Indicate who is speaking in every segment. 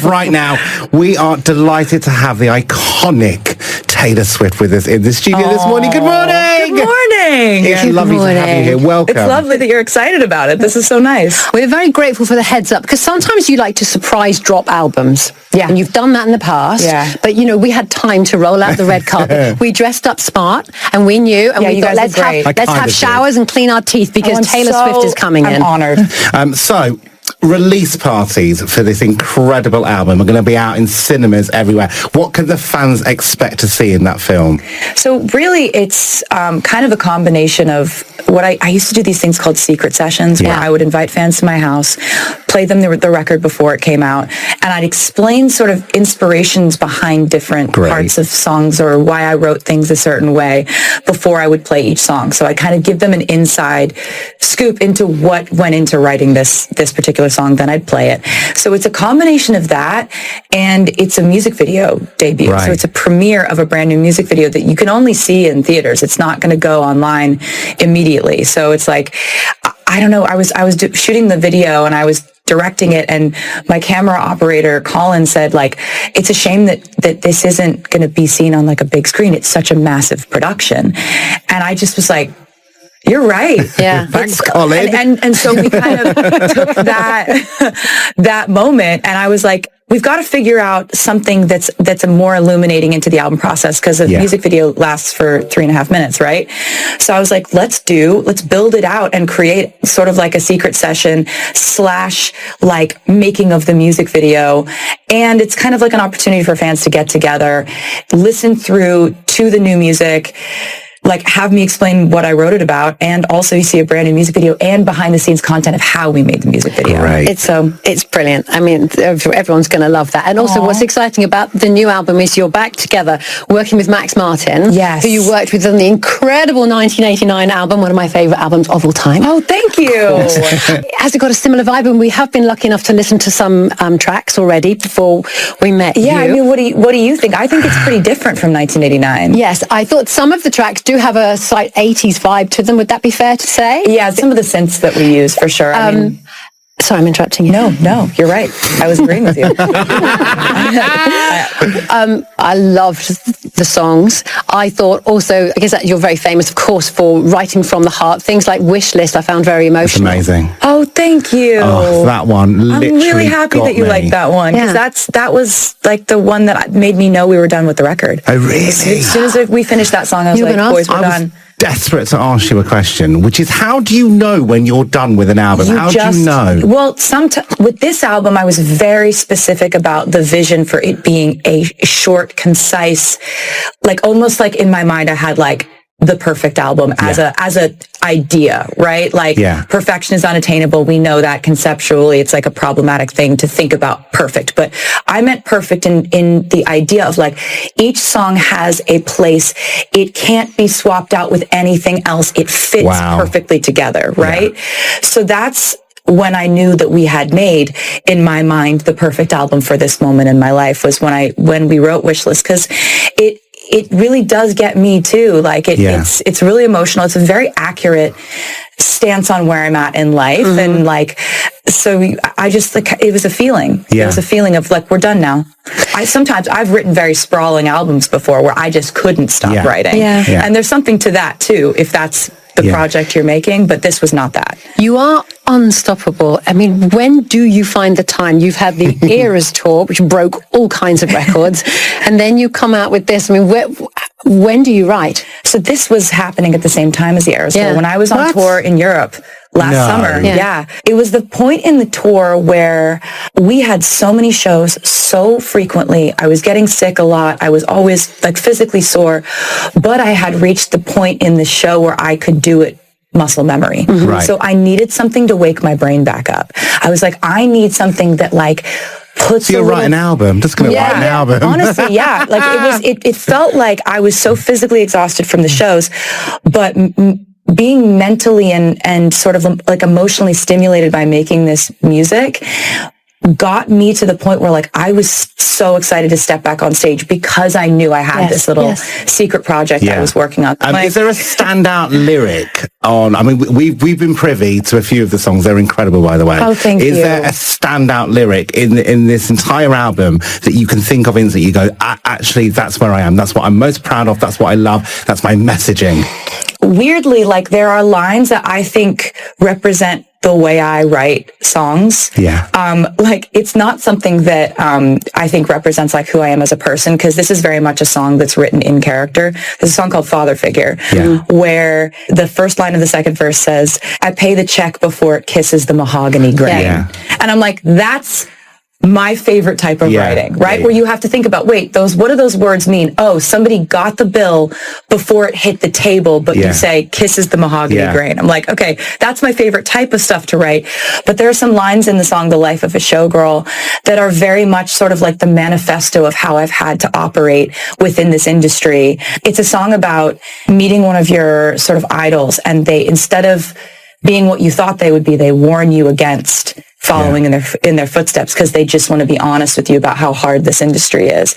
Speaker 1: right now, we are delighted to have the iconic Taylor Swift with us in the studio this morning. Good morning!
Speaker 2: Good morning!
Speaker 1: It's lovely to have you here. Welcome.
Speaker 2: It's lovely that you're excited about it. This is so nice.
Speaker 3: We're very grateful for the heads up, because sometimes you like to surprise drop albums.
Speaker 2: Yeah.
Speaker 3: And you've done that in the past.
Speaker 2: Yeah.
Speaker 3: But, you know, we had time to roll out the red carpet. We dressed up smart, and we knew, and we thought, let's have showers and clean our teeth, because Taylor Swift is coming in.
Speaker 2: I'm honored.
Speaker 1: So, release parties for this incredible album are going to be out in cinemas everywhere. What can the fans expect to see in that film?
Speaker 2: So really, it's kind of a combination of what I used to do these things called secret sessions, where I would invite fans to my house, play them the record before it came out, and I'd explain sort of inspirations behind different parts of songs, or why I wrote things a certain way before I would play each song. So I kind of give them an inside scoop into what went into writing this particular song, then I'd play it. So it's a combination of that, and it's a music video debut. So it's a premiere of a brand new music video that you can only see in theaters. It's not going to go online immediately. So it's like, I don't know, I was shooting the video and I was directing it, and my camera operator Colin said, like, it's a shame that this isn't going to be seen on like a big screen. It's such a massive production. And I just was like, you're right.
Speaker 3: Yeah.
Speaker 1: Thanks, Colin.
Speaker 2: And so we kind of took that moment, and I was like, we've got to figure out something that's a more illuminating into the album process, because the music video lasts for 3.5 minutes, right? So I was like, let's build it out and create sort of like a secret session / like making of the music video. And it's kind of like an opportunity for fans to get together, listen through to the new music, like have me explain what I wrote it about, and also you see a brand new music video and behind the scenes content of how we made the music video.
Speaker 1: Right.
Speaker 3: It's brilliant. I mean, everyone's going to love that. And also what's exciting about the new album is you're back together working with Max Martin, who you worked with on the incredible 1989 album, one of my favorite albums of all time.
Speaker 2: Oh, thank you.
Speaker 3: Has it got a similar vibe? And we have been lucky enough to listen to some tracks already before we met you.
Speaker 2: I mean, what do you think? I think it's pretty different from 1989.
Speaker 3: Yes, I thought some of the tracks do have a slight 80s vibe to them. Would that be fair to say?
Speaker 2: Yeah, some of the synths that we use, for sure. I mean,
Speaker 3: sorry, I'm interrupting you.
Speaker 2: No, you're right. I was agreeing with you.
Speaker 3: I loved the songs. I thought also, I guess that you're very famous, of course, for writing from the heart. Things like Wish List I found very emotional.
Speaker 1: It's amazing.
Speaker 2: Oh, thank you.
Speaker 1: Oh, that one literally
Speaker 2: I'm really happy that you liked that one, because that was like the one that made me know we were done with the record.
Speaker 1: Oh, really?
Speaker 2: As soon as we finished that song, I was like, boys, we're done.
Speaker 1: Desperate to ask you a question, which is, how do you know when you're done with an album? How do you know?
Speaker 2: Well, with this album, I was very specific about the vision for it being a short, concise, like almost like in my mind, I had like the perfect album as a idea, right? Like perfection is unattainable. We know that conceptually. It's like a problematic thing to think about perfect, but I meant perfect in the idea of like each song has a place. It can't be swapped out with anything else. It fits perfectly together, right? So that's when I knew that we had made, in my mind, the perfect album for this moment in my life, was when we wrote Wishlist, because it really does get me too. Like it's really emotional. It's a very accurate stance on where I'm at in life. And like, so I just, like, it was a feeling. It was a feeling of like, we're done now. Sometimes I've written very sprawling albums before where I just couldn't stop writing. And there's something to that too, if that's the project you're making, but this was not that.
Speaker 3: You are unstoppable. I mean, when do you find the time? You've had the Eras tour, which broke all kinds of records, and then you come out with this. I mean, when do you write?
Speaker 2: So this was happening at the same time as the Eras tour. When I was on tour in Europe last summer. It was the point in the tour where we had so many shows so frequently. I was getting sick a lot. I was always like physically sore, but I had reached the point in the show where I could do it muscle memory. So I needed something to wake my brain back up. I was like, I need something that like puts
Speaker 1: so you'll write an album. Just going to write an album.
Speaker 2: Honestly, like it felt like I was so physically exhausted from the shows, but being mentally and sort of like emotionally stimulated by making this music got me to the point where like I was so excited to step back on stage because I knew I had this little secret project I was working on.
Speaker 1: Is there a standout lyric on? I mean, we've been privy to a few of the songs. They're incredible, by the way.
Speaker 2: Oh, thank you.
Speaker 1: Is there a standout lyric in this entire album that you can think of instantly? You go, actually, that's where I am. That's what I'm most proud of. That's what I love. That's my messaging.
Speaker 2: Weirdly, like there are lines that I think represent the way I write songs.
Speaker 1: Yeah.
Speaker 2: Like it's not something that I think represents like who I am as a person, because this is very much a song that's written in character. There's a song called Father Figure, where the first line of the second verse says, "I pay the check before it kisses the mahogany grain."
Speaker 1: Yeah.
Speaker 2: And I'm like, that's my favorite type of writing, right? Where you have to think about, wait, what do those words mean? Oh, somebody got the bill before it hit the table, but you say kisses the mahogany grain. I'm like, okay, that's my favorite type of stuff to write. But there are some lines in the song, The Life of a Showgirl, that are very much sort of like the manifesto of how I've had to operate within this industry. It's a song about meeting one of your sort of idols, and they, instead of being what you thought they would be, they warn you against following in their footsteps, because they just want to be honest with you about how hard this industry is,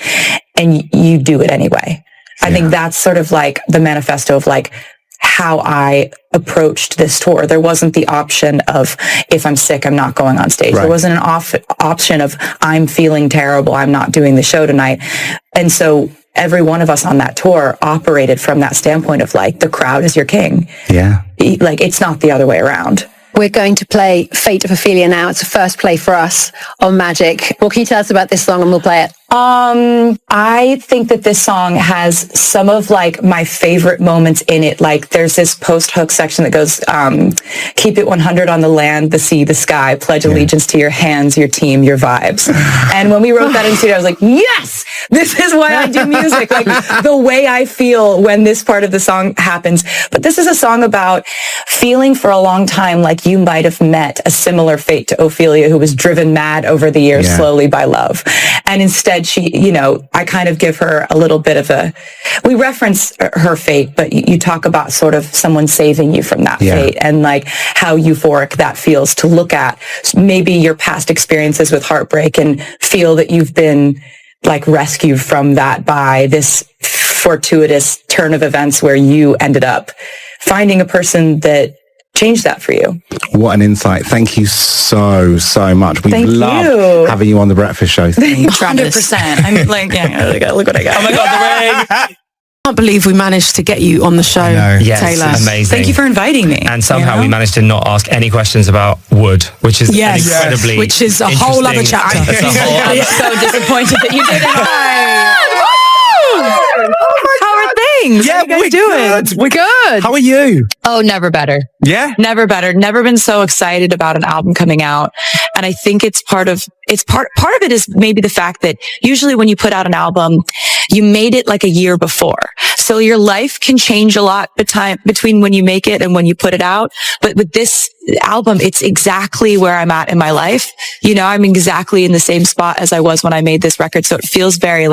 Speaker 2: and you do it anyway. I think that's sort of like the manifesto of like how I approached this tour. There wasn't the option of, if I'm sick, I'm not going on stage. There wasn't an option of, I'm feeling terrible, I'm not doing the show tonight. And so every one of us on that tour operated from that standpoint of like, the crowd is your king.
Speaker 1: Yeah.
Speaker 2: Like, it's not the other way around.
Speaker 3: We're going to play Fate of Ophelia now. It's a first play for us on Magic. What can you tell us about this song, and we'll play it?
Speaker 2: I think that this song has some of like my favorite moments in it. Like there's this post-hook section that goes, keep it 100 on the land, the sea, the sky, pledge allegiance to your hands, your team, your vibes. And when we wrote that in the studio, I was like, yes, this is why I do music. Like the way I feel when this part of the song happens. But this is a song about feeling for a long time like you might have met a similar fate to Ophelia, who was driven mad over the years slowly by love. And instead she, you know, I kind of give her a little bit of we reference her fate, but you talk about sort of someone saving you from that fate, and like how euphoric that feels to look at maybe your past experiences with heartbreak and feel that you've been like rescued from that by this fortuitous turn of events where you ended up finding a person that changed that for you.
Speaker 1: What an insight. Thank you so much. We love having you on The Breakfast Show.
Speaker 2: 100%. I'm like, look what I got.
Speaker 4: Oh my God, the ring. I can't believe we managed to get you on the show,
Speaker 5: Yes,
Speaker 4: Taylor.
Speaker 5: amazing.
Speaker 2: Thank you for inviting me.
Speaker 5: And somehow we managed to not ask any questions about wood, which is incredibly
Speaker 4: which is a whole other chapter.
Speaker 2: I'm so disappointed that you didn't. How are things?
Speaker 5: Yeah,
Speaker 2: How are you guys doing?
Speaker 5: good.
Speaker 4: We're good.
Speaker 5: How are you?
Speaker 6: Oh, never better.
Speaker 5: Yeah?
Speaker 6: Never better. Never been so excited about an album coming out. And I think part of it is maybe the fact that usually when you put out an album, you made it like a year before. So your life can change a lot between when you make it and when you put it out. But with this album, it's exactly where I'm at in my life. You know, I'm exactly in the same spot as I was when I made this record. So it feels very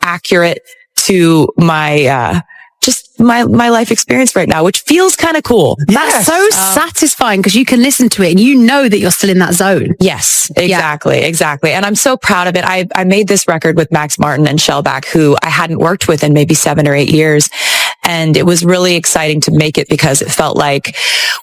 Speaker 6: accurate to my, just my life experience right now, which feels kind of cool.
Speaker 4: That's so satisfying because you can listen to it and you know that you're still in that zone.
Speaker 6: Yes, exactly. And I'm so proud of it. I made this record with Max Martin and Shellback, who I hadn't worked with in maybe 7 or 8 years. And it was really exciting to make it because it felt like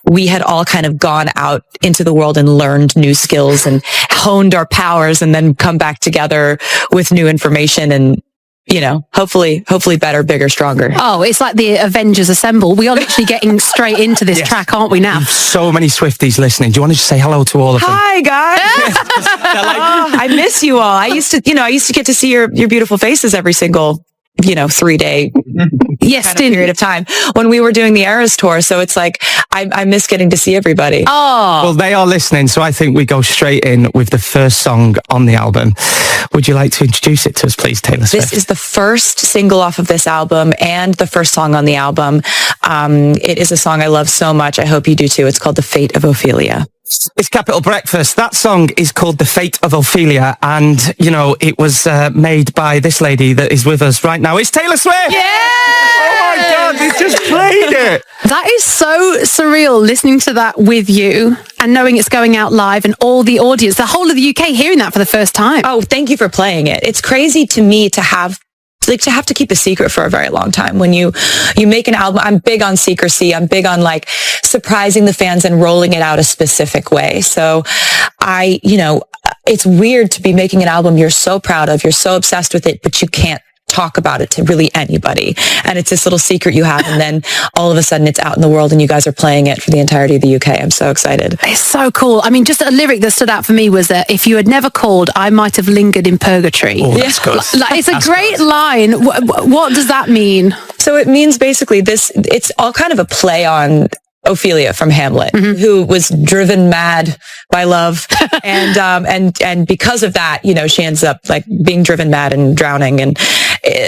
Speaker 6: we had all kind of gone out into the world and learned new skills and honed our powers and then come back together with new information and, you know, hopefully better, bigger, stronger.
Speaker 4: Oh, it's like the Avengers Assemble. We are literally getting straight into this track, aren't we now?
Speaker 5: So many Swifties listening. Do you want to just say hello to all of them?
Speaker 6: Hi, guys. I miss you all. I used to get to see your beautiful faces every single 3-day period of time when we were doing the Eras tour. So it's like, I miss getting to see everybody.
Speaker 4: Oh,
Speaker 5: well, they are listening. So I think we go straight in with the first song on the album. Would you like to introduce it to us, please, Taylor Swift?
Speaker 6: This is the first single off of this album and the first song on the album. It is a song I love so much. I hope you do too. It's called The Fate of Ophelia.
Speaker 5: It's Capital Breakfast. That song is called The Fate of Ophelia, and, you know, it was made by this lady that is with us right now. It's Taylor Swift!
Speaker 4: Yeah!
Speaker 5: Oh my God, they just played it!
Speaker 4: That is so surreal, listening to that with you and knowing it's going out live and all the audience, the whole of the UK hearing that for the first time.
Speaker 6: Oh, thank you for playing it. It's crazy to me to have to keep a secret for a very long time. When you make an album, I'm big on secrecy. I'm big on like surprising the fans and rolling it out a specific way. So it's weird to be making an album you're so proud of, you're so obsessed with it, but you can't talk about it to really anybody. And it's this little secret you have. And then all of a sudden it's out in the world and you guys are playing it for the entirety of the UK. I'm so excited.
Speaker 4: It's so cool. I mean, just a lyric that stood out for me was that if you had never called, I might have lingered in purgatory.
Speaker 5: Oh, that's good.
Speaker 4: It's a great line. What does that mean?
Speaker 6: So it means basically it's all kind of a play on Ophelia from Hamlet, who was driven mad by love. And because of that, you know, she ends up like being driven mad and drowning. And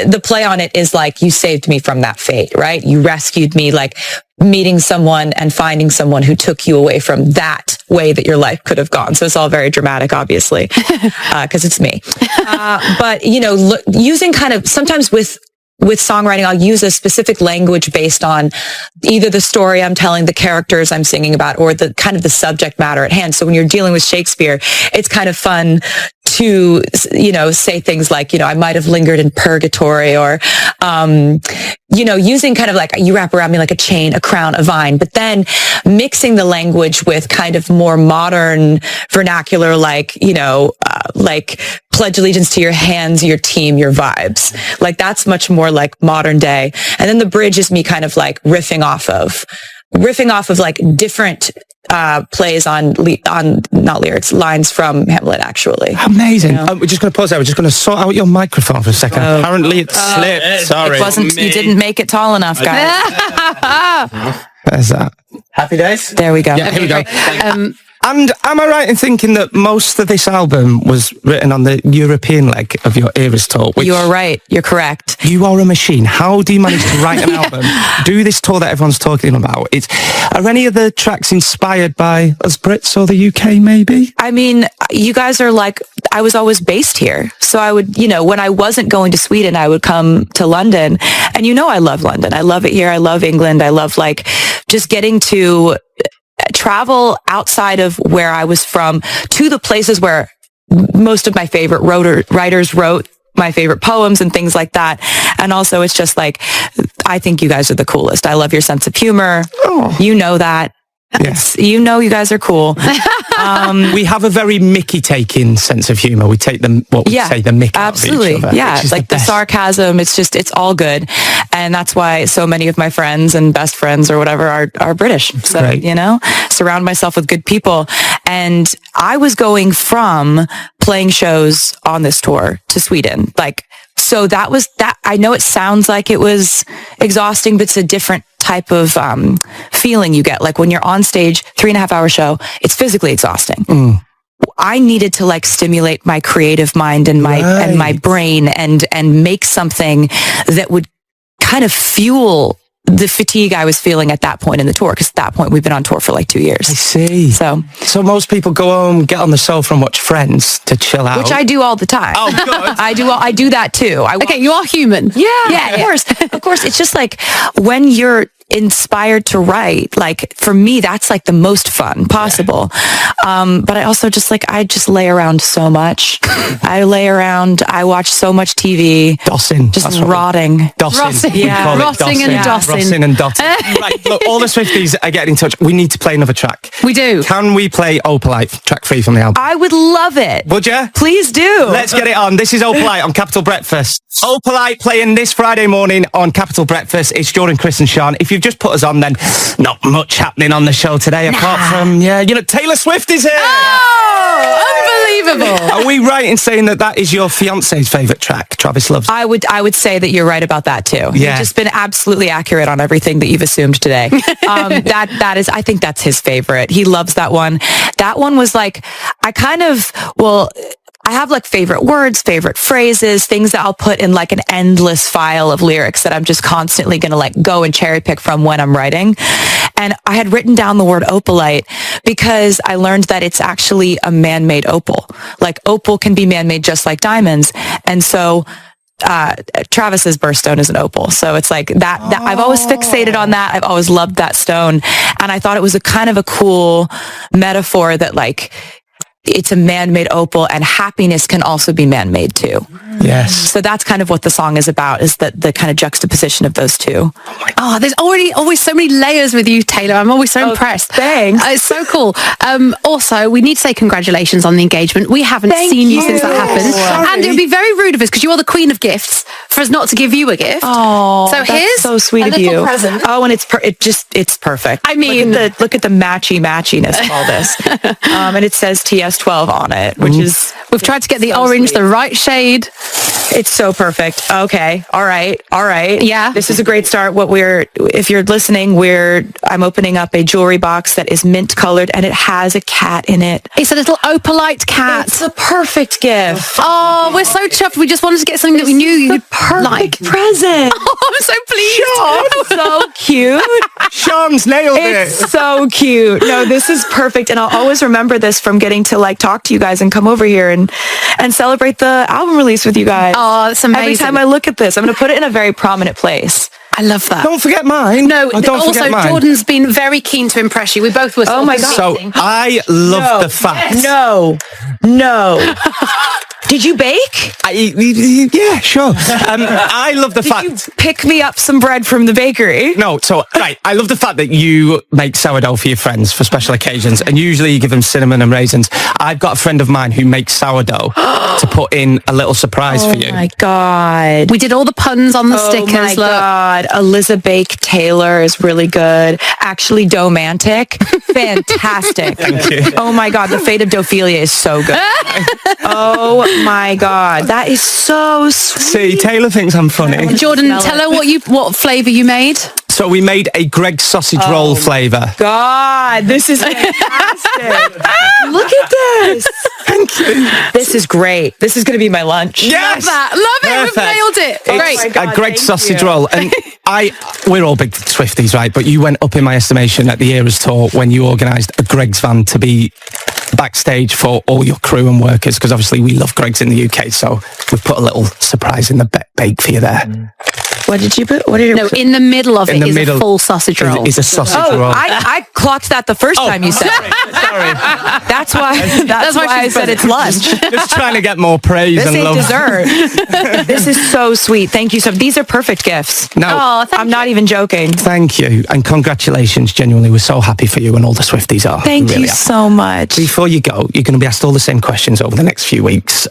Speaker 6: the play on it is like, you saved me from that fate, right? You rescued me, like meeting someone and finding someone who took you away from that way that your life could have gone. So it's all very dramatic, obviously, because it's me. But, you know, using kind of sometimes with songwriting, I'll use a specific language based on either the story I'm telling, the characters I'm singing about, or the kind of the subject matter at hand. So when you're dealing with Shakespeare, it's kind of fun to, you know, say things like, you know, I might have lingered in purgatory, or, you know, using kind of like, you wrap around me like a chain, a crown, a vine, but then mixing the language with kind of more modern vernacular, like, you know, like pledge allegiance to your hands, your team, your vibes. Like that's much more like modern day. And then the bridge is me kind of like riffing off of like different plays on not lyrics, lines from Hamlet, actually.
Speaker 5: Amazing. You know? We're just going to pause there. We're just going to sort out your microphone for a second. Apparently it slipped. Sorry.
Speaker 6: You didn't make it tall enough, guys.
Speaker 5: There's that. Happy days?
Speaker 6: There we go.
Speaker 5: Yeah, here we go. And am I right in thinking that most of this album was written on the European leg of your Eras tour?
Speaker 6: You are right. You're correct.
Speaker 5: You are a machine. How do you manage to write an album, do this tour that everyone's talking about? Are any of the tracks inspired by us Brits or the UK, maybe?
Speaker 6: I mean, you guys are like, I was always based here. So I would, you know, when I wasn't going to Sweden, I would come to London. And you know, I love London. I love it here. I love England. I love like just getting to travel outside of where I was from to the places where most of my favorite writers wrote my favorite poems and things like that. And also it's just like, I think you guys are the coolest. I love your sense of humor. Oh. You know that. Yes. You know, you guys are cool.
Speaker 5: We have a very Mickey-taking sense of humor. We take the Mickey
Speaker 6: absolutely.
Speaker 5: Out of each other,
Speaker 6: yeah, like the sarcasm. It's all good, and that's why so many of my friends and best friends or whatever are British. So great. You know, surround myself with good people. And I was going from playing shows on this tour to Sweden, like. So that was that. I know it sounds like it was exhausting, but it's a different type of feeling you get. Like when you're on stage, 3.5-hour show, it's physically exhausting. I needed to like stimulate my creative mind and my brain and make something that would kind of fuel the fatigue I was feeling at that point in the tour, because at that point we've been on tour for like 2 years.
Speaker 5: I see. So most people go home, get on the sofa and watch Friends to chill out.
Speaker 6: Which I do all the time.
Speaker 5: Oh, good.
Speaker 6: I do that too.
Speaker 4: Okay, you are human.
Speaker 6: Yeah, of course. It's just like when you're inspired to write, like for me, that's like the most fun possible. But I also just lay around so much. I watch so much TV.
Speaker 5: Dossing.
Speaker 6: Just rotting.
Speaker 5: Dossing.
Speaker 6: Yeah.
Speaker 4: Rotting and dossing.
Speaker 5: Rossing and dotting. Right, look, all the Swifties are getting in touch. We need to play another track.
Speaker 4: We do.
Speaker 5: Can we play Opalite, track 3 from the album?
Speaker 6: I would love it.
Speaker 5: Would you?
Speaker 6: Please do.
Speaker 5: Let's get it on. This is Opalite on Capital Breakfast. Opalite playing this Friday morning on Capital Breakfast. It's Jordan, Chris and Sean. If you've just put us on, then not much happening on the show today apart from, Taylor Swift is here.
Speaker 6: Oh, unbelievable.
Speaker 5: Are we right in saying that is your fiance's favourite track, Travis Loves?
Speaker 6: I would say that you're right about that too.
Speaker 5: Yeah.
Speaker 6: You've just been absolutely accurate on everything that you've assumed today. That is, I think that's his favorite. He loves that one. That one was like, I have like favorite words, favorite phrases, things that I'll put in like an endless file of lyrics that I'm just constantly going to like go and cherry pick from when I'm writing. And I had written down the word opalite because I learned that it's actually a man-made opal. Like opal can be man-made just like diamonds. And so Travis's birthstone is an opal. So it's like that I've always fixated on that. I've always loved that stone. And I thought it was a kind of a cool metaphor that like it's a man-made opal and happiness can also be man-made too.
Speaker 5: Yes.
Speaker 6: So that's kind of what the song is about, is the kind of juxtaposition of those two.
Speaker 4: Oh, there's always so many layers with you, Taylor. I'm always so impressed.
Speaker 6: Thanks.
Speaker 4: It's so cool. Also, we need to say congratulations on the engagement. We haven't seen you since that happened.
Speaker 6: Sorry.
Speaker 4: And it would be very rude of us, because you are the queen of gifts, for us not to give you a gift.
Speaker 6: Oh,
Speaker 4: so here's
Speaker 6: so sweet
Speaker 4: a
Speaker 6: of
Speaker 4: little
Speaker 6: you.
Speaker 4: present.
Speaker 6: Oh, and it's perfect.
Speaker 4: I mean,
Speaker 6: look at the matchiness of all this. And it says TS12 on it, which is...
Speaker 4: We've tried to get the
Speaker 6: so
Speaker 4: orange,
Speaker 6: sweet.
Speaker 4: the right shade.
Speaker 6: It's so perfect. Okay. All right.
Speaker 4: Yeah.
Speaker 6: This is a great start. If you're listening, I'm opening up a jewelry box that is mint colored and it has a cat in it.
Speaker 4: It's a little opalite cat.
Speaker 6: It's the perfect gift.
Speaker 4: Oh, we're so chuffed. We just wanted to get something that we knew you'd like.
Speaker 6: Present.
Speaker 4: Oh, I'm so pleased.
Speaker 6: So cute.
Speaker 5: Sean's nailed
Speaker 6: It's
Speaker 5: it.
Speaker 6: so cute. No, this is perfect. And I'll always remember this from getting to like talk to you guys and come over here and celebrate the album release with you guys.
Speaker 4: Oh, that's amazing.
Speaker 6: Every time I look at this, I'm going to put it in a very prominent place.
Speaker 4: I love that.
Speaker 5: Don't forget mine.
Speaker 4: No,
Speaker 5: don't
Speaker 4: also
Speaker 5: forget mine.
Speaker 4: Jordan's been very keen to impress you. We both were.
Speaker 6: Oh my God.
Speaker 5: So I love the fact.
Speaker 6: No. Did you bake?
Speaker 5: Yeah, sure. I love the fact.
Speaker 6: You pick me up some bread from the bakery.
Speaker 5: No, so, right, I love the fact that you make sourdough for your friends for special occasions, and usually you give them cinnamon and raisins. I've got a friend of mine who makes sourdough to put in a little surprise for you.
Speaker 6: Oh my God.
Speaker 4: We did all the puns on the stickers.
Speaker 6: Oh my God. Elizabeth Taylor is really good. Actually, Domantic. Fantastic.
Speaker 5: Thank you.
Speaker 6: Oh my God. The Fate of Dophelia is so good. Oh my God. That is so sweet.
Speaker 5: See, Taylor thinks I'm funny.
Speaker 4: Jordan, tell her what flavour you made.
Speaker 5: So we made a Greg's sausage roll flavour.
Speaker 6: God, this is fantastic. Look at this.
Speaker 5: Thank you.
Speaker 6: This is great. This is going to be my lunch.
Speaker 5: Yes.
Speaker 4: Love it. We've
Speaker 5: Perfect.
Speaker 4: nailed it. Great.
Speaker 6: my God,
Speaker 5: A Greg's
Speaker 6: thank
Speaker 5: sausage
Speaker 6: you.
Speaker 5: roll. And we're all big Swifties, right? But you went up in my estimation at the Eras tour when you organised a Greg's van to be backstage for all your crew and workers, because obviously we love Greg's in the UK, so we've put a little surprise in the bake for you there.
Speaker 6: What did you put? What did you
Speaker 4: No, in the middle of
Speaker 5: In
Speaker 4: it
Speaker 5: the
Speaker 4: is
Speaker 5: middle
Speaker 4: a full sausage roll.
Speaker 5: Is a sausage roll.
Speaker 6: I clocked that the first time you said it.
Speaker 5: Sorry.
Speaker 6: That's why I said it's lunch.
Speaker 5: Just trying to get more praise
Speaker 6: This
Speaker 5: and
Speaker 6: ain't
Speaker 5: love.
Speaker 6: dessert. This is so sweet. Thank you. So these are perfect gifts.
Speaker 5: No,
Speaker 6: I'm not even joking.
Speaker 5: thank you and congratulations. Genuinely, we're so happy for you, and all the Swifties are.
Speaker 6: Thank
Speaker 5: We really
Speaker 6: you
Speaker 5: are.
Speaker 6: so much.
Speaker 5: Before you go, you're going to be asked all the same questions over the next few weeks.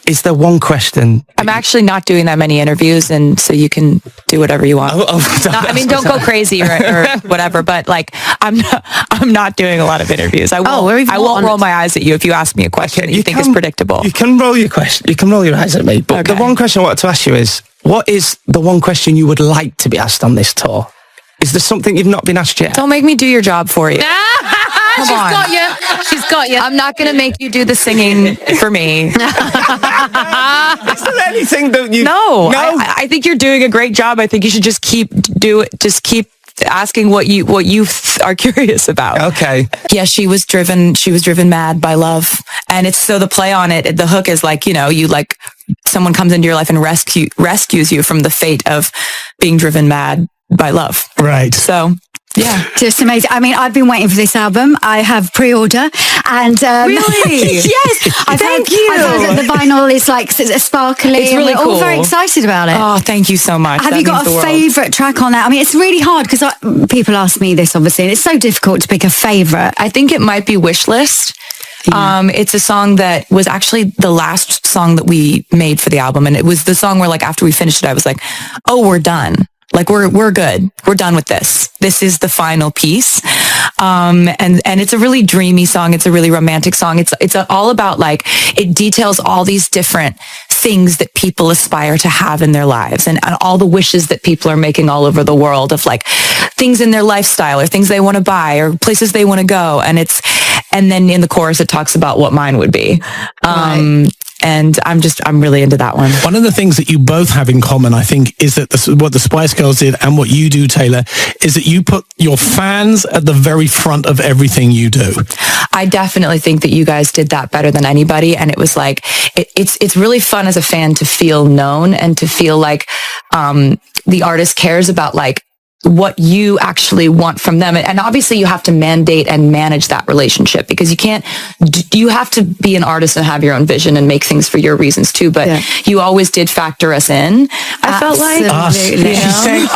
Speaker 5: Is there one question?
Speaker 6: I'm actually not doing that many interviews, and so you can do whatever you want. Don't go crazy or whatever. But like, I'm not doing a lot of interviews. I won't roll my eyes at you if you ask me a question that you think is predictable.
Speaker 5: You can roll your question. You can roll your eyes at me. But the one question I wanted to ask you is, what is the one question you would like to be asked on this tour? Is there something you've not been asked yet?
Speaker 6: Don't make me do your job for you.
Speaker 4: She's got you. She's got you.
Speaker 6: I'm not going to make you do the singing for me.
Speaker 5: Is there anything that you...
Speaker 6: No. I think you're doing a great job. I think you should just keep asking what you are curious about.
Speaker 5: Okay.
Speaker 6: Yeah, she was driven mad by love. And it's so the play on it, the hook is like, you like someone comes into your life and rescues you from the fate of being driven mad by love.
Speaker 5: Right.
Speaker 6: So, yeah.
Speaker 7: Just amazing. I mean, I've been waiting for this album. I have pre-order and
Speaker 6: Really?
Speaker 7: yes, I've
Speaker 6: Thank
Speaker 7: heard,
Speaker 6: you.
Speaker 7: I've heard that the vinyl is like sparkly.
Speaker 6: It's really
Speaker 7: and we're all
Speaker 6: cool.
Speaker 7: very excited about it.
Speaker 6: Oh, thank you so much.
Speaker 7: Have
Speaker 6: That
Speaker 7: you got
Speaker 6: means the
Speaker 7: a
Speaker 6: world.
Speaker 7: favourite track on that? I mean, it's really hard because people ask me this, obviously, and it's so difficult to pick a favourite.
Speaker 6: I think it might be Wish List.
Speaker 7: Yeah.
Speaker 6: It's a song that was actually the last song that we made for the album. And it was the song where like after we finished it, I was like, oh, we're done. Like we're good. We're done with this. This is the final piece. And it's a really dreamy song. It's a really romantic song. It's all about like, it details all these different things that people aspire to have in their lives and all the wishes that people are making all over the world of like things in their lifestyle or things they want to buy or places they want to go. And then in the chorus, it talks about what mine would be. And I'm really into that one.
Speaker 8: One of the things that you both have in common, I think, is that what the Spice Girls did and what you do, Taylor, is that you put your fans at the very front of everything you do.
Speaker 6: I definitely think that you guys did that better than anybody. And it was like, it's really fun as a fan to feel known and to feel like the artist cares about like what you actually want from them. And obviously you have to mandate and manage that relationship because you have to be an artist and have your own vision and make things for your reasons too. But you always did factor us in. I felt like
Speaker 8: us. She's saying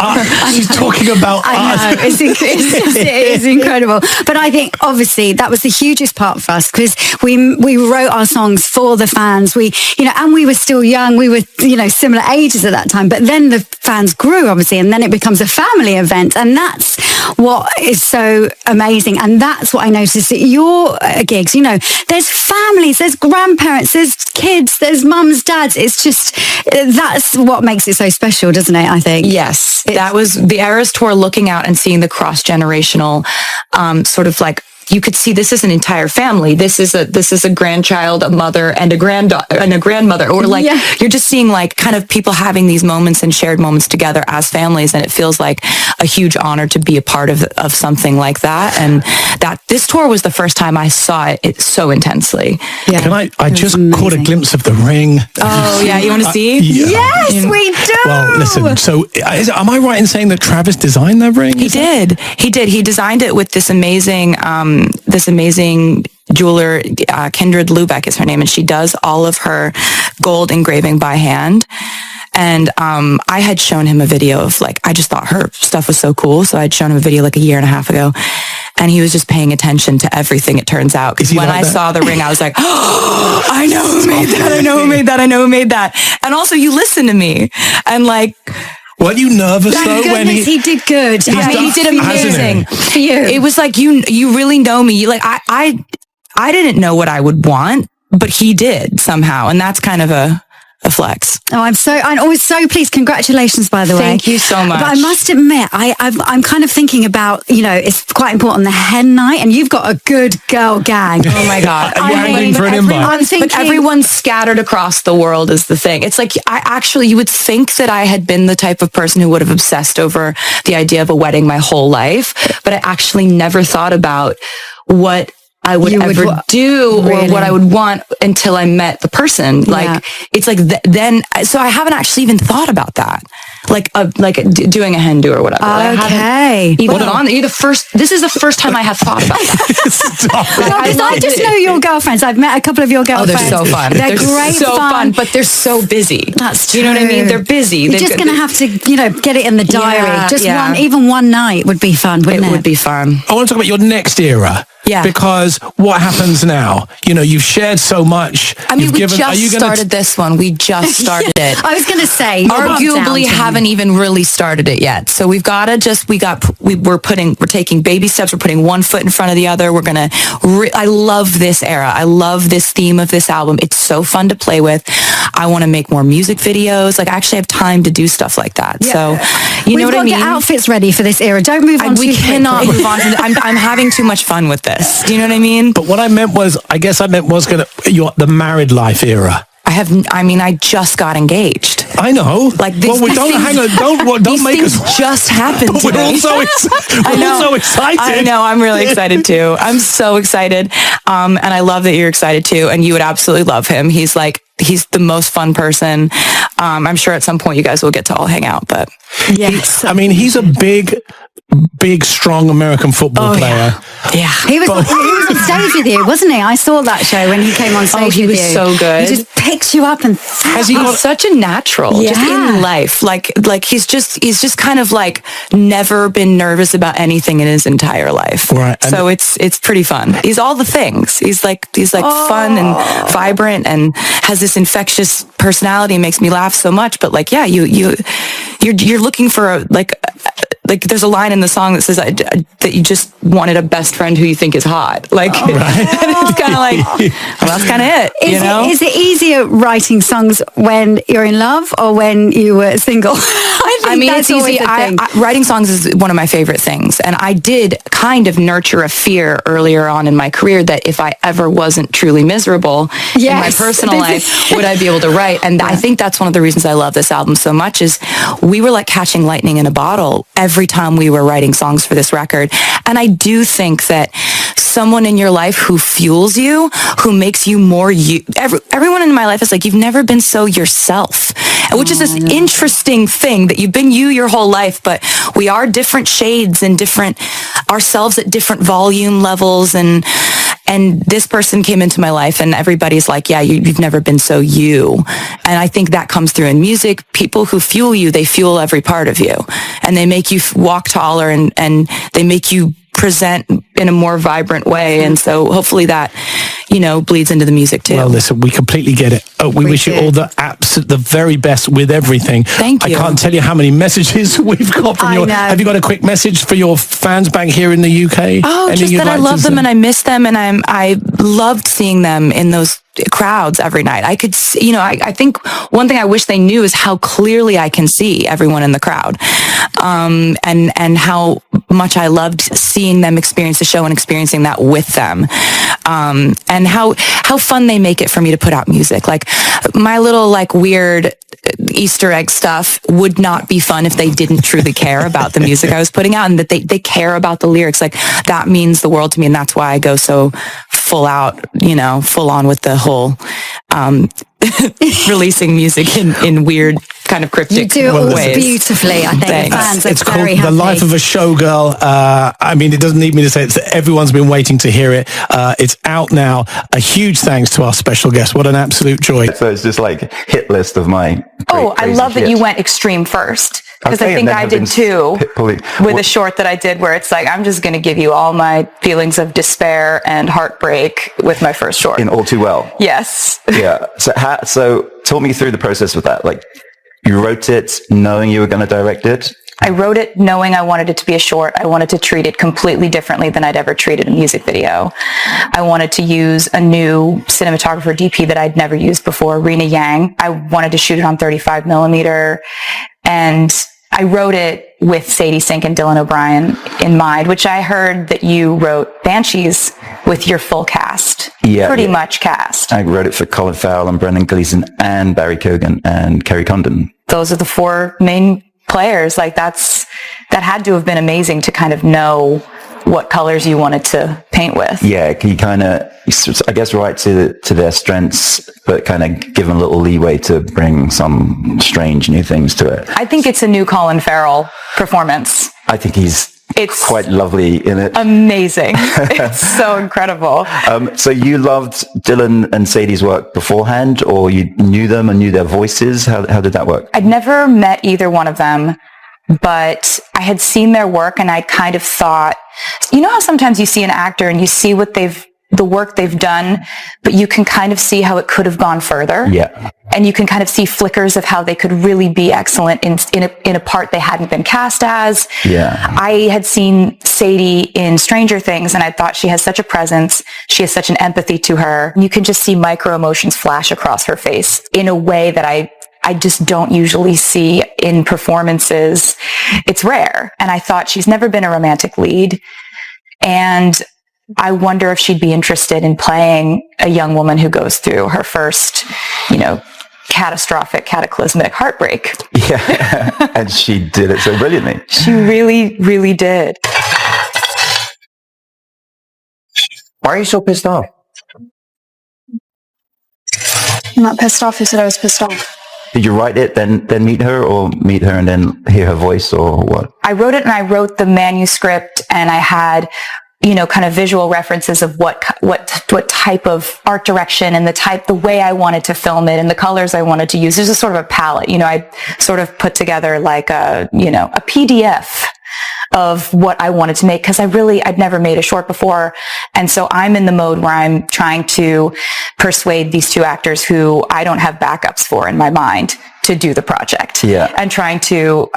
Speaker 8: she's talking about us.
Speaker 7: It is incredible. But I think obviously that was the hugest part for us because we wrote our songs for the fans. And we were still young. We were, similar ages at that time. But then the fans grew obviously, and then it becomes a family event, and that's what is so amazing. And that's what I noticed at your gigs. There's families, there's grandparents, there's kids, there's mums, dads. It's just that's what makes it so special, doesn't it? I think.
Speaker 6: Yes, that was the Eras tour. Looking out and seeing the cross-generational sort of like. You could see this is an entire family. This is a grandchild, a mother, and a granddaughter and a grandmother. Or like you're just seeing like kind of people having these moments and shared moments together as families, and it feels like a huge honor to be a part of something like that. And that this tour was the first time I saw it so intensely.
Speaker 7: Yeah.
Speaker 8: Can I just caught a glimpse of the ring.
Speaker 6: Oh yeah, you want to see?
Speaker 7: Yes, we do.
Speaker 8: Well, listen. So, am I right in saying that Travis designed that ring?
Speaker 6: He did. He designed it with this amazing jeweler, Kindred Lubeck is her name, and she does all of her gold engraving by hand. And I had shown him a video of like, I just thought her stuff was so cool. So I'd shown him a video like a year and a half ago. And he was just paying attention to everything, it turns out. Because when I saw the ring, I was like, oh, I know who made that. I know who made that. I know who made that. And also you listen to me and like...
Speaker 8: Weren't you nervous though when
Speaker 7: he did good?
Speaker 6: He did amazing.
Speaker 7: For you.
Speaker 6: It was like you really know me. Like I didn't know what I would want, but he did somehow, and that's kind of a flex.
Speaker 7: Oh, I'm always so pleased. Congratulations, by the way.
Speaker 6: Thank you so much.
Speaker 7: But I must admit, I'm kind of thinking about, it's quite important, the hen night, and you've got a good girl gang.
Speaker 6: Oh my God.
Speaker 8: Are you hanging for an invite?
Speaker 6: But everyone's scattered across the world is the thing. It's like, you would think that I had been the type of person who would have obsessed over the idea of a wedding my whole life, but I actually never thought about what I would ever do or what I would want until I met the person. Like, it's like then, so I haven't actually even thought about that. Like doing a hen do or whatever.
Speaker 7: Okay.
Speaker 6: This is the first time I have thought about that.
Speaker 7: I just know your girlfriends. I've met a couple of your girlfriends.
Speaker 6: Oh, they're so fun.
Speaker 7: They're great
Speaker 6: so fun, but they're so busy.
Speaker 7: That's true.
Speaker 6: Do you know what I mean? They're busy.
Speaker 7: You're just going to have to, get it in the diary.
Speaker 6: Yeah,
Speaker 7: even one night would be fun, wouldn't it?
Speaker 6: It would be fun.
Speaker 8: I want to talk about your next era.
Speaker 6: Yeah.
Speaker 8: Because what happens now? You've shared so much.
Speaker 6: I mean, we just started this one. We just started it.
Speaker 7: I was going to say,
Speaker 6: arguably haven't even really started it yet. So we've got to we're taking baby steps. We're putting one foot in front of the other. We're going to, I love this era. I love this theme of this album. It's so fun to play with. I want to make more music videos. Like I actually have time to do stuff like that. Yeah. So you know what I mean?
Speaker 7: We've got to get outfits ready for this era. Don't move on too quickly.
Speaker 6: We cannot move on. I'm having too much fun with this. Do you know what I mean?
Speaker 8: But what I meant was the married life era.
Speaker 6: I just got engaged.
Speaker 8: I know.
Speaker 6: Like this.
Speaker 8: Well, don't make us.
Speaker 6: Just happened.
Speaker 8: We're all so excited.
Speaker 6: I know. I'm really excited too. I'm so excited. And I love that you're excited too. And you would absolutely love him. He's the most fun person. I'm sure at some point you guys will get to all hang out. But
Speaker 7: yes,
Speaker 8: he's a big, strong American football player.
Speaker 6: Yeah.
Speaker 7: He was on stage with you, wasn't he? I saw that show when he came on stage with you.
Speaker 6: He was so good.
Speaker 7: He just picks you up and
Speaker 6: he's such a natural just in life. Like he's just kind of like never been nervous about anything in his entire life.
Speaker 8: Right.
Speaker 6: So it's pretty fun. He's all the things. He's like fun and vibrant and has this infectious personality and makes me laugh so much. But like, yeah, you're looking for like, there's a line in the song that says that you just wanted a best friend who you think is hot. Like, and it's kind of like, well, that's kind of it,
Speaker 7: Is it easier writing songs when you're in love or when you were single?
Speaker 6: I mean, it's easy. Writing songs is one of my favorite things. And I did kind of nurture a fear earlier on in my career that if I ever wasn't truly miserable in my personal life, would I be able to write? And I think that's one of the reasons I love this album so much is we were like catching lightning in a bottle every time we were writing songs for this record. And I do think that someone in your life who fuels you, who makes you more you, everyone in my life is like, you've never been so yourself, which is this interesting thing that you've been you your whole life, but we are different shades and different ourselves at different volume levels. And this person came into my life and everybody's like, yeah, you've never been so you. And I think that comes through in music. People who fuel you, they fuel every part of you and they make you walk taller and they make you present in a more vibrant way. And so hopefully that, bleeds into the music too.
Speaker 8: Well, listen, we completely get it. We wish you all the very best with everything.
Speaker 6: Thank you.
Speaker 8: I can't tell you how many messages we've got from you. Have you got a quick message for your fans back here in the UK?
Speaker 6: Oh, just that I love them and I miss them and I loved seeing them in those crowds every night. I could see, I think one thing I wish they knew is how clearly I can see everyone in the crowd. And how much I loved seeing them experience the show and experiencing that with them. And how fun they make it for me to put out music. Like my little weird Easter egg stuff would not be fun if they didn't truly care about the music I was putting out and that they care about the lyrics. Like that means the world to me. And that's why I go so full out, full on with the whole, releasing music in weird kind of cryptic ways.
Speaker 7: You do it all beautifully, I think.
Speaker 6: Thanks.
Speaker 7: The fans
Speaker 8: It's
Speaker 7: are
Speaker 8: called
Speaker 7: very
Speaker 8: The
Speaker 7: happy.
Speaker 8: Life of a Showgirl. I mean, it doesn't need me to say it. Everyone's been waiting to hear it. It's out now. A huge thanks to our special guest. What an absolute joy.
Speaker 9: So it's just like hit list of my
Speaker 6: I love that you went extreme first. Because I think I did too with a short that I did where it's like, I'm just going to give you all my feelings of despair and heartbreak with my first short.
Speaker 9: In All Too Well.
Speaker 6: Yes.
Speaker 9: Yeah. So talk me through the process with that. Like you wrote it knowing you were going to direct it?
Speaker 6: I wrote it knowing I wanted it to be a short. I wanted to treat it completely differently than I'd ever treated a music video. I wanted to use a new cinematographer DP that I'd never used before, Rena Yang. I wanted to shoot it on 35 millimeter. And I wrote it with Sadie Sink and Dylan O'Brien in mind, which I heard that you wrote Banshees with your full cast. Pretty much cast.
Speaker 9: I wrote it for Colin Farrell and Brendan Gleeson and Barry Keoghan and Kerry Condon.
Speaker 6: Those are the four main players. Like that had to have been amazing to kind of know what colors you wanted to paint with.
Speaker 9: Yeah, you kind of, I guess, write to their strengths, but kind of give them a little leeway to bring some strange new things to it.
Speaker 6: I think it's a new Colin Farrell performance.
Speaker 9: I think it's quite lovely in it.
Speaker 6: Amazing. It's so incredible.
Speaker 9: So you loved Dylan and Sadie's work beforehand, or you knew them and knew their voices? How did that work?
Speaker 6: I'd never met either one of them, but I had seen their work and I kind of thought, you know how sometimes you see an actor and you see the work they've done, but you can kind of see how it could have gone further.
Speaker 9: Yeah.
Speaker 6: And you can kind of see flickers of how they could really be excellent in a part they hadn't been cast as.
Speaker 9: Yeah.
Speaker 6: I had seen Sadie in Stranger Things and I thought she has such a presence. She has such an empathy to her. You can just see micro emotions flash across her face in a way that I just don't usually see in performances. It's rare. And I thought she's never been a romantic lead. And I wonder if she'd be interested in playing a young woman who goes through her first, cataclysmic heartbreak.
Speaker 9: Yeah. And she did it so brilliantly.
Speaker 6: She really, really did.
Speaker 10: Why are you so pissed off?
Speaker 11: I'm not pissed off. Who said I was pissed off?
Speaker 9: Did you write it, then meet her, or meet her and then hear her voice, or what?
Speaker 6: I wrote it and I wrote the manuscript and I had, kind of visual references of what type of art direction and the way I wanted to film it and the colors I wanted to use. There's a sort of a palette, I sort of put together like a PDF
Speaker 2: of what I wanted to make, because I'd never made a short before. And so I'm in the mode where I'm trying to persuade these two actors who I don't have backups for in my mind to do the project.
Speaker 9: Yeah.
Speaker 2: And trying to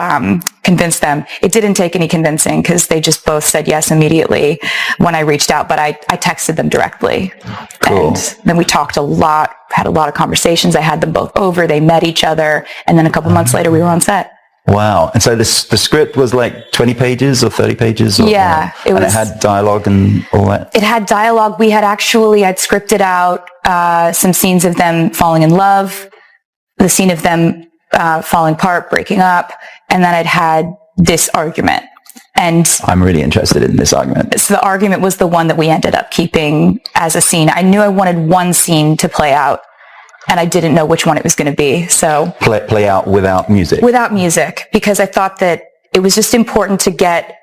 Speaker 2: convince them. It didn't take any convincing because they just both said yes immediately when I reached out, but I texted them directly.
Speaker 9: Cool.
Speaker 2: And then we talked a lot, had a lot of conversations. I had them both over, they met each other, and then a couple months later we were on set.
Speaker 9: Wow. And so the script was like 20 pages or 30 pages? Or,
Speaker 2: Yeah.
Speaker 9: it had dialogue and all that?
Speaker 2: It had dialogue. I'd scripted out some scenes of them falling in love, the scene of them falling apart, breaking up, and then I'd had this argument. And
Speaker 9: I'm really interested in this argument.
Speaker 2: So the argument was the one that we ended up keeping as a scene. I knew I wanted one scene to play out, and I didn't know which one it was going to be. So
Speaker 9: play out without music?
Speaker 2: Without music, because I thought that it was just important to get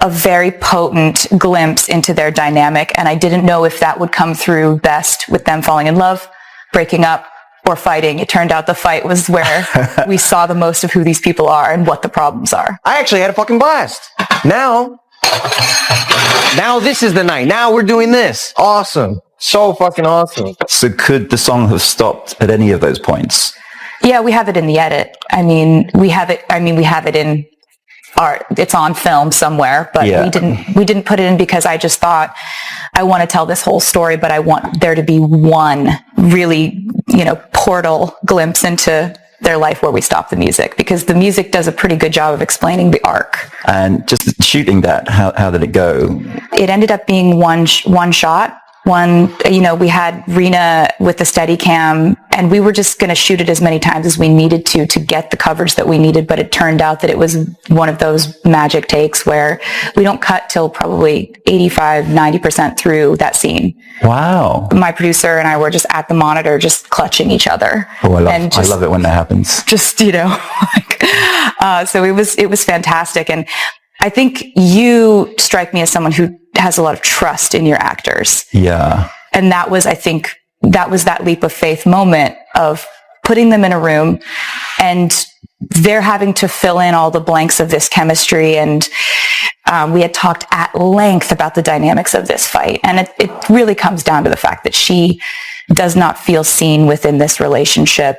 Speaker 2: a very potent glimpse into their dynamic, and I didn't know if that would come through best with them falling in love, breaking up, or fighting. It turned out the fight was where we saw the most of who these people are and what the problems are.
Speaker 10: I actually had a fucking blast. Now this is the night. Now we're doing this. Awesome. So fucking awesome.
Speaker 9: So could the song have stopped at any of those points?
Speaker 2: Yeah, we have it in the edit. We have it in art. It's on film somewhere, but we didn't put it in because I just thought I want to tell this whole story, but I want there to be one really, portal glimpse into their life where we stop the music, because the music does a pretty good job of explaining the arc.
Speaker 9: And just shooting that, how did it go?
Speaker 2: It ended up being one shot. We had Rena with the Steadicam, and we were just going to shoot it as many times as we needed to get the coverage that we needed. But it turned out that it was one of those magic takes where we don't cut till probably 85-90% through that scene.
Speaker 9: Wow.
Speaker 2: My producer and I were just at the monitor, just clutching each other.
Speaker 9: Oh, I love it when that happens.
Speaker 2: Just, so it was fantastic. And I think you strike me as someone who has a lot of trust in your actors.
Speaker 9: Yeah.
Speaker 2: And that was that leap of faith moment of putting them in a room and they're having to fill in all the blanks of this chemistry. And we had talked at length about the dynamics of this fight. And it really comes down to the fact that she does not feel seen within this relationship.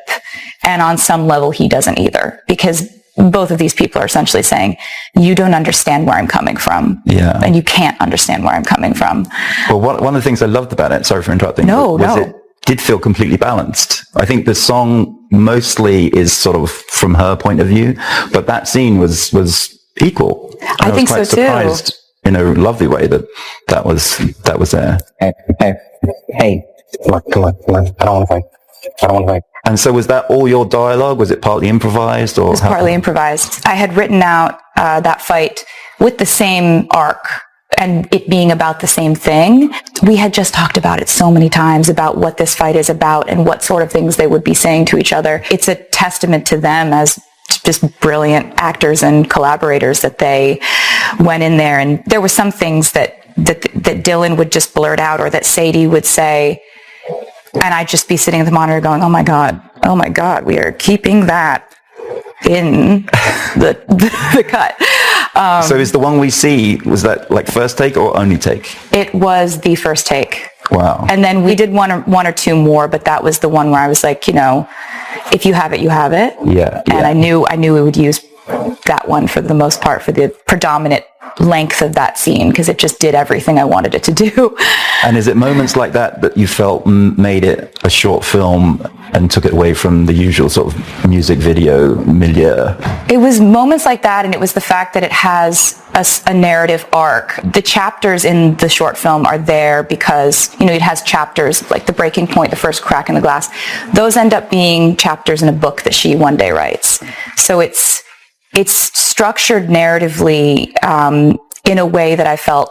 Speaker 2: And on some level, he doesn't either, because both of these people are essentially saying, you don't understand where I'm coming from.
Speaker 9: Yeah.
Speaker 2: And you can't understand where I'm coming from.
Speaker 9: Well, one of the things I loved about it, sorry for interrupting, it did feel completely balanced. I think the song mostly is sort of from her point of view, but that scene was equal.
Speaker 2: I think so too.
Speaker 9: I was quite surprised in a lovely way that was there.
Speaker 10: Hey, come on. I don't want to fight.
Speaker 9: And so was that all your dialogue? Was it partly improvised? Or
Speaker 2: it was partly improvised. I had written out that fight with the same arc and it being about the same thing. We had just talked about it so many times about what this fight is about and what sort of things they would be saying to each other. It's a testament to them as just brilliant actors and collaborators that they went in there. And there were some things that Dylan would just blurt out, or that Sadie would say, and I'd just be sitting at the monitor going, oh my God, we are keeping that in the cut.
Speaker 9: So is the one we see, was that like first take or only take?
Speaker 2: It was the first take.
Speaker 9: Wow.
Speaker 2: And then we did one or two more, but that was the one where I was like, if you have it, you have it.
Speaker 9: Yeah.
Speaker 2: And I knew we would use that one for the most part, for the predominant length of that scene, because it just did everything I wanted it to do.
Speaker 9: And is it moments like that you felt made it a short film and took it away from the usual sort of music video milieu?
Speaker 2: It was moments like that, and it was the fact that it has a narrative arc. The chapters in the short film are there because, it has chapters like The Breaking Point, The First Crack in the Glass. Those end up being chapters in a book that she one day writes. So it's structured narratively in a way that I felt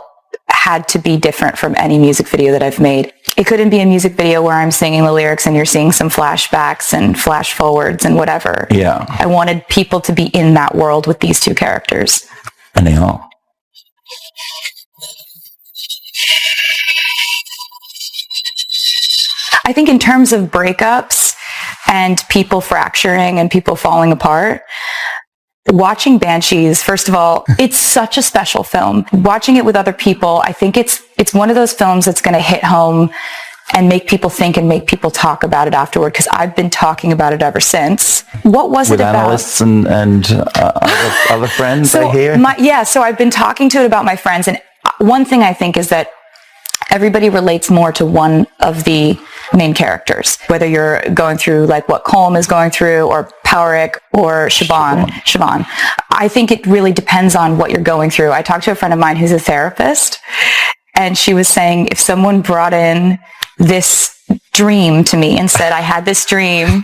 Speaker 2: had to be different from any music video that I've made. It couldn't be a music video where I'm singing the lyrics and you're seeing some flashbacks and flash forwards and whatever.
Speaker 9: Yeah.
Speaker 2: I wanted people to be in that world with these two characters.
Speaker 9: And they are.
Speaker 2: I think in terms of breakups and people fracturing and people falling apart, watching Banshees, first of all, it's such a special film. Watching it with other people, I think it's one of those films that's going to hit home and make people think and make people talk about it afterward, because I've been talking about it ever since. What was it about?
Speaker 9: With analysts and other friends, I hear?
Speaker 2: So I've been talking to it about my friends, and one thing I think is that everybody relates more to one of the main characters, whether you're going through like what Colm is going through, or Powerick, or Siobhan. I think it really depends on what you're going through. I talked to a friend of mine who's a therapist, and she was saying if someone brought in this dream to me and said, I had this dream,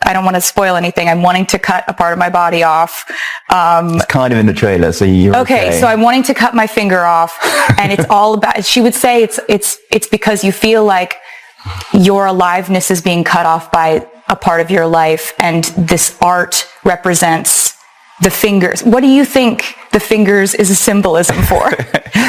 Speaker 2: I don't want to spoil anything, I'm wanting to cut a part of my body off.
Speaker 9: It's kind of in the trailer, so you're okay.
Speaker 2: So I'm wanting to cut my finger off, and it's all about, she would say it's because you feel like your aliveness is being cut off by a part of your life, and this art represents the fingers. What do you think the fingers is a symbolism for?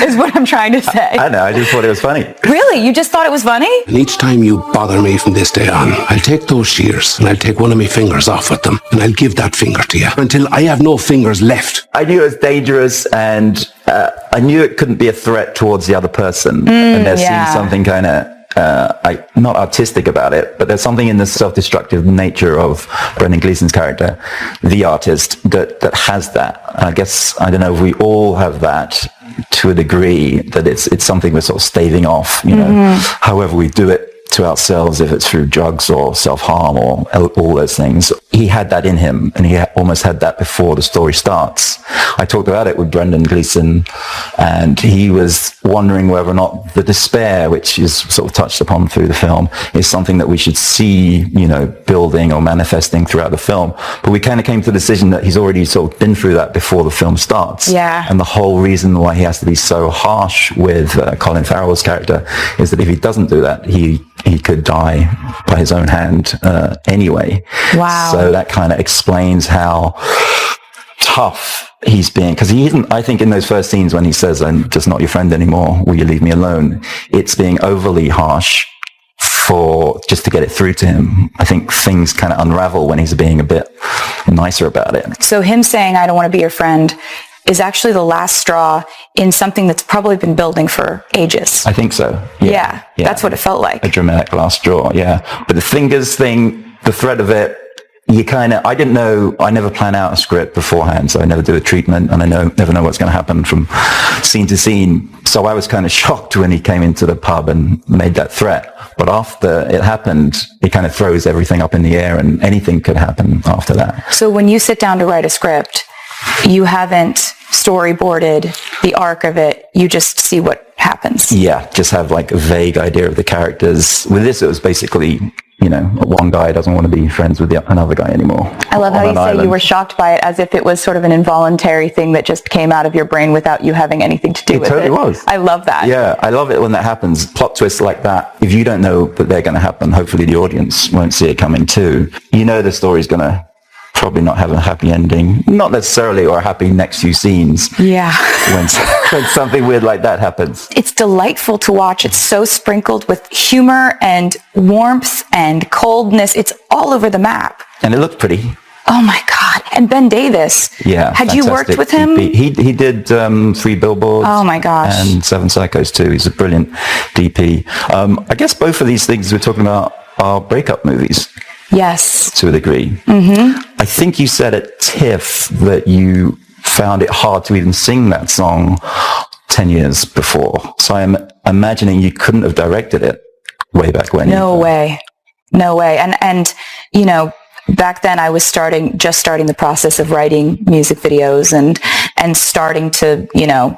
Speaker 2: Is what I'm trying to say.
Speaker 9: I know, I just thought it was funny.
Speaker 2: Really? You just thought it was funny?
Speaker 12: And each time you bother me from this day on, I'll take those shears and I'll take one of my fingers off with them, and I'll give that finger to you until I have no fingers left.
Speaker 9: I knew it was dangerous, and I knew it couldn't be a threat towards the other person. And there seems something kind of not artistic about it, but there's something in the self-destructive nature of Brendan Gleeson's character, the artist, that has that. I guess, I don't know, we all have that to a degree, that it's something we're sort of staving off, you know, however we do it to ourselves, if it's through drugs or self-harm or all those things. He had that in him, and he almost had that before the story starts. I talked about it with Brendan Gleeson, and he was wondering whether or not the despair, which is sort of touched upon through the film, is something that we should see, you know, building or manifesting throughout the film. But we kind of came to the decision that he's already sort of been through that before the film starts.
Speaker 2: Yeah.
Speaker 9: And the whole reason why he has to be so harsh with Colin Farrell's character is that if he doesn't do that, he could die by his own hand anyway.
Speaker 2: Wow.
Speaker 9: So that kind of explains how tough he's being, because he isn't, I think in those first scenes when he says, I'm just not your friend anymore, will you leave me alone? It's being overly harsh for just to get it through to him. I think things kind of unravel when he's being a bit nicer about it.
Speaker 2: So him saying, I don't want to be your friend, is actually the last straw in something that's probably been building for ages.
Speaker 9: I think so.
Speaker 2: Yeah, that's what it felt like.
Speaker 9: A dramatic last straw, yeah. But the fingers thing, the thread of it, you kind of, I didn't know, I never plan out a script beforehand, so I never do a treatment, and I never know what's going to happen from scene to scene. So I was kind of shocked when he came into the pub and made that threat. But after it happened, it kind of throws everything up in the air, and anything could happen after that.
Speaker 2: So when you sit down to write a script, you haven't storyboarded the arc of it, you just see what happens.
Speaker 9: Yeah, just have like a vague idea of the characters. With this, it was basically, you know, one guy doesn't want to be friends with another guy anymore.
Speaker 2: I love how you say you were shocked by it, as if it was sort of an involuntary thing that just came out of your brain without you having anything to do with it.
Speaker 9: It totally was.
Speaker 2: I love that.
Speaker 9: Yeah, I love it when that happens. Plot twists like that, if you don't know that they're going to happen, hopefully the audience won't see it coming too. You know the story's going to probably not have a happy ending, not necessarily, or a happy next few scenes.
Speaker 2: Yeah.
Speaker 9: When something weird like that happens.
Speaker 2: It's delightful to watch. It's so sprinkled with humor and warmth and coldness. It's all over the map.
Speaker 9: And it looks pretty.
Speaker 2: Oh my God. And Ben Davis.
Speaker 9: Yeah.
Speaker 2: Had you worked with him?
Speaker 9: DP. He did 3 Billboards.
Speaker 2: Oh my gosh.
Speaker 9: And 7 Psychos too. He's a brilliant DP. I guess both of these things we're talking about are breakup movies.
Speaker 2: Yes.
Speaker 9: To a degree.
Speaker 2: Mm-hmm.
Speaker 9: I think you said at TIFF that you found it hard to even sing that song 10 years before. So I'm imagining you couldn't have directed it way back when.
Speaker 2: No way. And, you know, back then I was just starting the process of writing music videos and starting to, you know,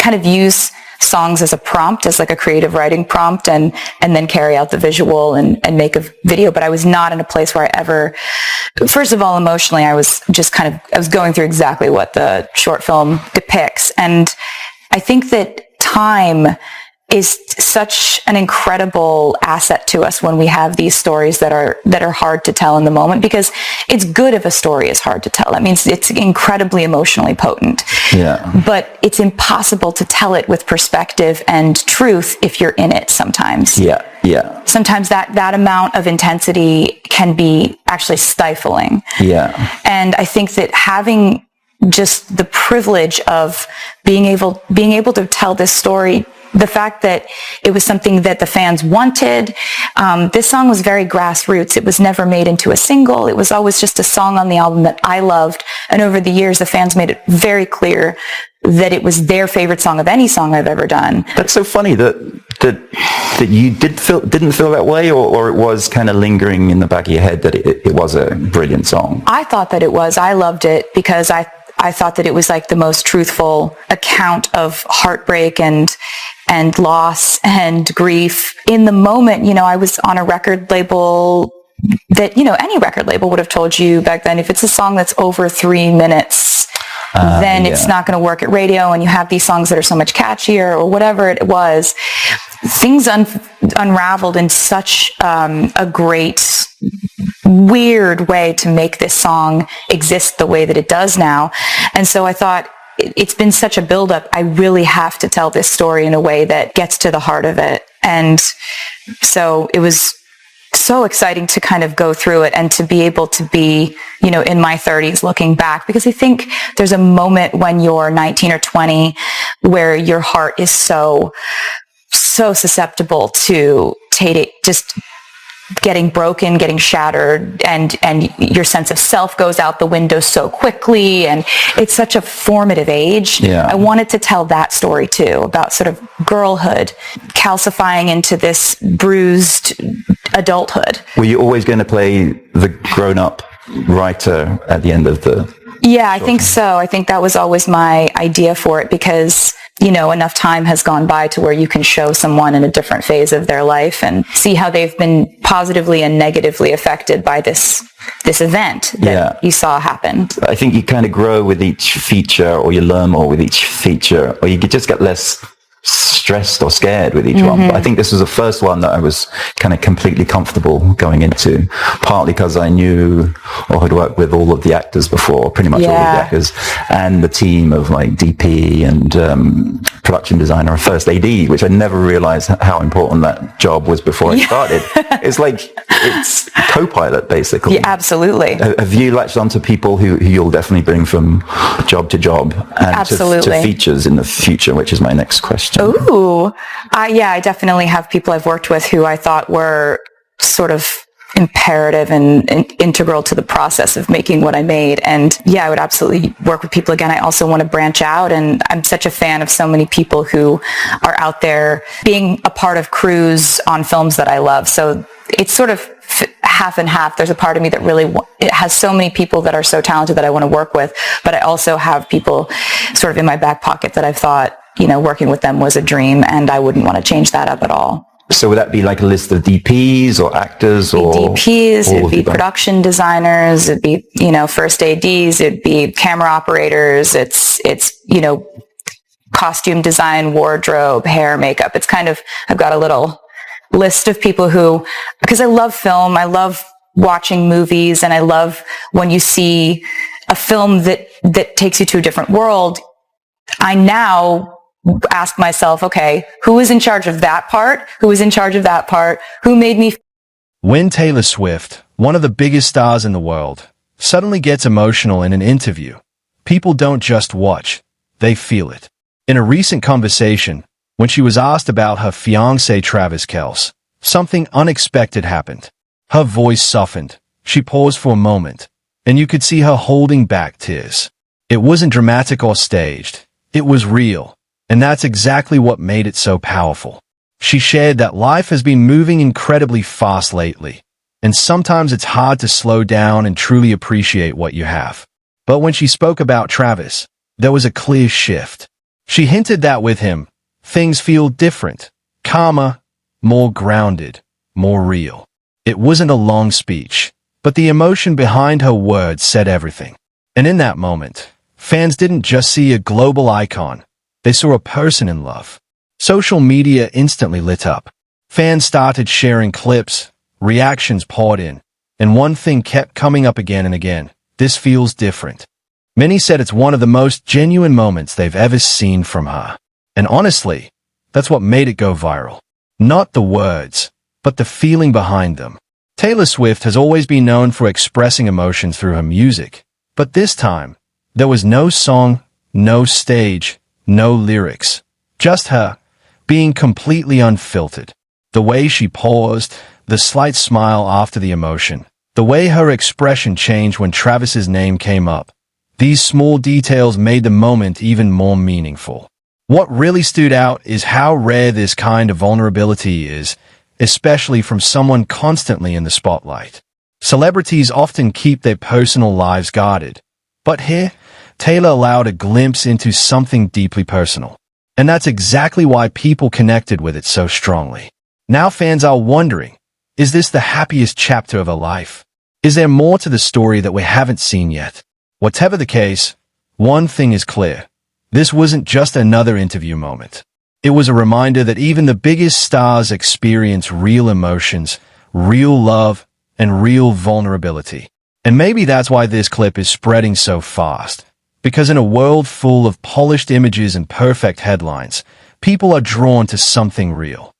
Speaker 2: kind of use songs as a prompt, as like a creative writing prompt, and then carry out the visual and make a video. But I was not in a place where I ever, first of all, emotionally, I was going through exactly what the short film depicts. And I think that time is such an incredible asset to us when we have these stories that are hard to tell in the moment, because it's good if a story is hard to tell. That means it's incredibly emotionally potent.
Speaker 9: Yeah.
Speaker 2: But it's impossible to tell it with perspective and truth if you're in it sometimes.
Speaker 9: Yeah. Yeah.
Speaker 2: Sometimes that amount of intensity can be actually stifling.
Speaker 9: Yeah.
Speaker 2: And I think that having just the privilege of being able to tell this story, the fact that it was something that the fans wanted. This song was very grassroots. It was never made into a single. It was always just a song on the album that I loved. And over the years, the fans made it very clear that it was their favorite song of any song I've ever done.
Speaker 9: That's so funny that you didn't feel that way, or it was kind of lingering in the back of your head that it was a brilliant song.
Speaker 2: I thought that it was. I loved it because I thought that it was like the most truthful account of heartbreak and loss and grief. In the moment, I was on a record label that, any record label would have told you back then, if it's a song that's over 3 minutes, then it's not going to work at radio, and you have these songs that are so much catchier or whatever it was. Things unraveled in such a great, weird way to make this song exist the way that it does now. And so I thought, it's been such a buildup. I really have to tell this story in a way that gets to the heart of it. And so it was so exciting to kind of go through it and to be able to be, in my 30s looking back, because I think there's a moment when you're 19 or 20 where your heart is so susceptible to just getting broken, getting shattered, and your sense of self goes out the window so quickly, and it's such a formative age.
Speaker 9: Yeah.
Speaker 2: I wanted to tell that story too, about sort of girlhood calcifying into this bruised adulthood.
Speaker 9: Were you always going to play the grown-up writer at the end of the...
Speaker 2: Yeah, I think so. I think that was always my idea for it, because enough time has gone by to where you can show someone in a different phase of their life and see how they've been positively and negatively affected by this event that you saw happen.
Speaker 9: I think you kind of grow with each feature, or you learn more with each feature, or you could just get less stressed or scared with each one. But I think this was the first one that I was kind of completely comfortable going into, partly because I knew or had worked with all of the actors before, pretty much all of the actors, and the team of like DP and production designer and first AD, which I never realized how important that job was before I started. It's co-pilot, basically.
Speaker 2: Yeah, absolutely.
Speaker 9: Have you latched onto people who you'll definitely bring from job to job and to features in the future, which is my next question?
Speaker 2: Ooh. I definitely have people I've worked with who I thought were sort of imperative and integral to the process of making what I made. And I would absolutely work with people again. I also want to branch out, and I'm such a fan of so many people who are out there being a part of crews on films that I love. So it's sort of half and half. There's a part of me that really it has so many people that are so talented that I want to work with, but I also have people sort of in my back pocket that I've thought, working with them was a dream, and I wouldn't want to change that up at all.
Speaker 9: So would that be like a list of DPs or actors or
Speaker 2: DPs? It'd be production designers. It'd be first ADs. It'd be camera operators. It's costume design, wardrobe, hair, makeup. It's kind of, I've got a little list of people who, because I love film, I love watching movies, and I love when you see a film that takes you to a different world. I now ask myself, okay, who is in charge of that part? Who is in charge of that part? Who made me?
Speaker 13: When Taylor Swift, one of the biggest stars in the world, suddenly gets emotional in an interview, people don't just watch, they feel it. In a recent conversation, when she was asked about her fiancé Travis Kelce, something unexpected happened. Her voice softened. She paused for a moment, and you could see her holding back tears. It wasn't dramatic or staged. It was real. And that's exactly what made it so powerful. She shared that life has been moving incredibly fast lately, and sometimes it's hard to slow down and truly appreciate what you have. But when she spoke about Travis, there was a clear shift. She hinted that with him, things feel different, calmer, more grounded, more real. It wasn't a long speech, but the emotion behind her words said everything. And in that moment, fans didn't just see a global icon. They saw a person in love. Social media instantly lit up. Fans started sharing clips, reactions poured in, and one thing kept coming up again and again. This feels different. Many said it's one of the most genuine moments they've ever seen from her. And honestly, that's what made it go viral. Not the words, but the feeling behind them. Taylor Swift has always been known for expressing emotions through her music, but this time, there was no song, no stage, no lyrics. Just her, being completely unfiltered. The way she paused, the slight smile after the emotion, the way her expression changed when Travis's name came up. These small details made the moment even more meaningful. What really stood out is how rare this kind of vulnerability is, especially from someone constantly in the spotlight. Celebrities often keep their personal lives guarded, but here, Taylor allowed a glimpse into something deeply personal. And that's exactly why people connected with it so strongly. Now fans are wondering, is this the happiest chapter of her life? Is there more to the story that we haven't seen yet? Whatever the case, one thing is clear. This wasn't just another interview moment. It was a reminder that even the biggest stars experience real emotions, real love, and real vulnerability. And maybe that's why this clip is spreading so fast. Because in a world full of polished images and perfect headlines, people are drawn to something real.